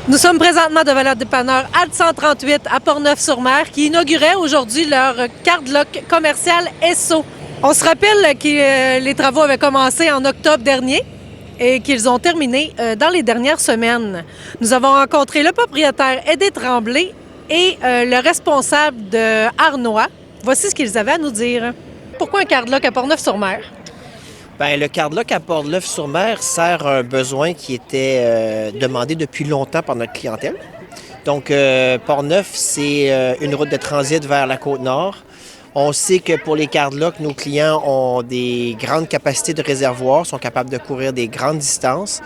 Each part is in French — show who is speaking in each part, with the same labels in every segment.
Speaker 1: Nous sommes présentement devant le dépanneur Alt 138 à Portneuf-sur-Mer qui inaugurait aujourd'hui leur cardlock commercial Esso. On se rappelle que les travaux avaient commencé en octobre dernier et qu'ils ont terminé dans les dernières semaines. Nous avons rencontré le propriétaire Eddie Tremblay et le responsable de Arnois. Voici ce qu'ils avaient à nous dire. Pourquoi un cardlock à Portneuf-sur-Mer?
Speaker 2: Bien, le cardlock à Portneuf-sur-Mer sert à un besoin qui était demandé depuis longtemps par notre clientèle. Donc, Portneuf, c'est une route de transit vers la Côte-Nord. On sait que pour les cardlocks, nos clients ont des grandes capacités de réservoir, sont capables de courir des grandes distances.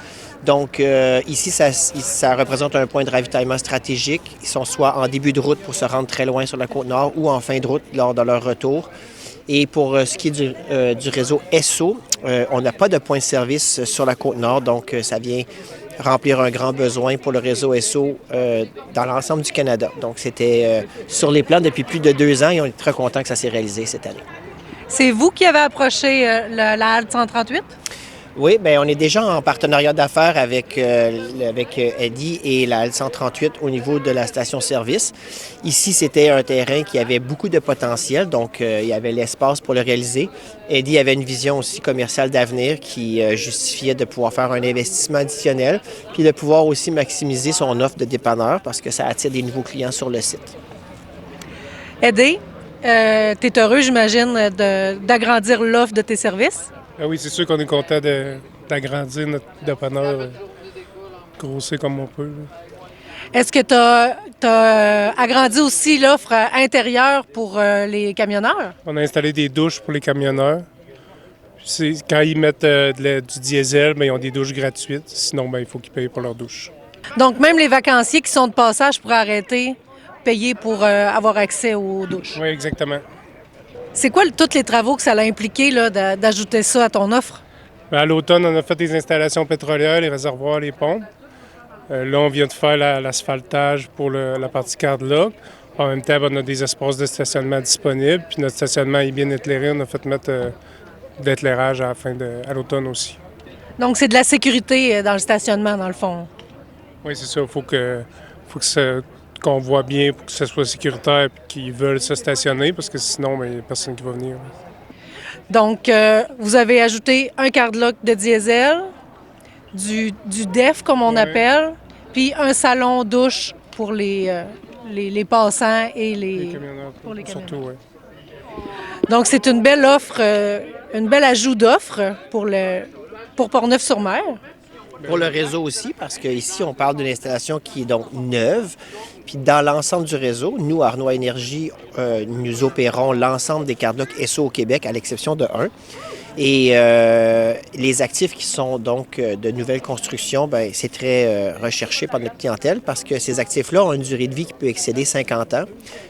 Speaker 2: Donc, ici, ça représente un point de ravitaillement stratégique. Ils sont soit en début de route pour se rendre très loin sur la Côte-Nord ou en fin de route lors de leur retour. Et pour ce qui est du réseau Esso, on n'a pas de point de service sur la Côte-Nord, donc ça vient remplir un grand besoin pour le réseau Esso dans l'ensemble du Canada. Donc c'était sur les plans depuis plus de 2 ans et on est très content que ça s'est réalisé cette année.
Speaker 1: C'est vous qui avez approché la Alt 138?
Speaker 2: Oui, bien, on est déjà en partenariat d'affaires avec Eddie et la L138 au niveau de la station-service. Ici, c'était un terrain qui avait beaucoup de potentiel, donc il y avait l'espace pour le réaliser. Eddie avait une vision aussi commerciale d'avenir qui justifiait de pouvoir faire un investissement additionnel, puis de pouvoir aussi maximiser son offre de dépanneur parce que ça attire des nouveaux clients sur le site.
Speaker 1: Eddie, tu es heureux, j'imagine, d'agrandir l'offre de tes services?
Speaker 3: Ah oui, c'est sûr qu'on est content d'agrandir notre dépanneur, grossir comme on peut.
Speaker 1: Est-ce que tu as agrandi aussi l'offre intérieure pour les camionneurs?
Speaker 3: On a installé des douches pour les camionneurs. Quand ils mettent du diesel, bien, ils ont des douches gratuites. Sinon, bien, il faut qu'ils payent pour leurs douches.
Speaker 1: Donc, même les vacanciers qui sont de passage pourraient arrêter, payer pour avoir accès aux douches?
Speaker 3: Oui, exactement.
Speaker 1: C'est quoi tous les travaux que ça a impliqué d'ajouter ça à ton offre?
Speaker 3: Bien, à l'automne, on a fait des installations pétrolières, les réservoirs, les pompes. Là, on vient de faire l'asphaltage pour la partie cardlock. En même temps, on a des espaces de stationnement disponibles. Puis notre stationnement est bien éclairé. On a fait mettre de l'éclairage à l'automne aussi.
Speaker 1: Donc, c'est de la sécurité dans le stationnement, dans le fond?
Speaker 3: Oui, c'est ça. Il faut qu'on voit bien pour que ce soit sécuritaire et qu'ils veulent se stationner parce que sinon, il n'y a personne qui va venir.
Speaker 1: Donc, vous avez ajouté un cardlock de diesel, du DEF, comme on appelle, puis un salon douche pour les passants et
Speaker 3: les camionneurs.
Speaker 1: pour les camionneurs.
Speaker 3: Surtout, oui.
Speaker 1: Donc, c'est une belle offre, une belle ajout d'offre pour Portneuf-sur-Mer.
Speaker 2: Pour le réseau aussi, parce qu'ici, on parle d'une installation qui est donc neuve. Puis dans l'ensemble du réseau, nous, Arnois Énergie, nous opérons l'ensemble des cardlocks Esso au Québec, à l'exception de un. Et les actifs qui sont donc de nouvelles constructions, bien, c'est très recherché par notre clientèle parce que ces actifs-là ont une durée de vie qui peut excéder 50 ans.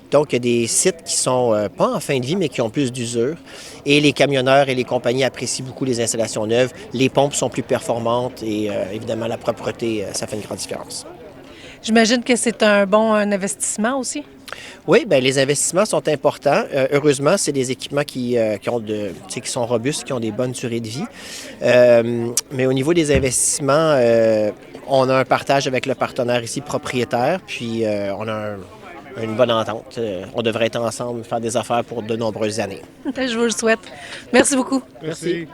Speaker 2: Donc, il y a des sites qui sont pas en fin de vie, mais qui ont plus d'usure. Et les camionneurs et les compagnies apprécient beaucoup les installations neuves. Les pompes sont plus performantes et évidemment, la propreté, ça fait une grande différence.
Speaker 1: J'imagine que c'est un bon investissement aussi?
Speaker 2: Oui, bien, les investissements sont importants. Heureusement, c'est des équipements qui sont robustes, qui ont des bonnes durées de vie. Mais au niveau des investissements, on a un partage avec le partenaire ici, propriétaire, puis on a une bonne entente. On devrait être ensemble, faire des affaires pour de nombreuses années.
Speaker 1: Je vous le souhaite. Merci beaucoup.
Speaker 3: Merci.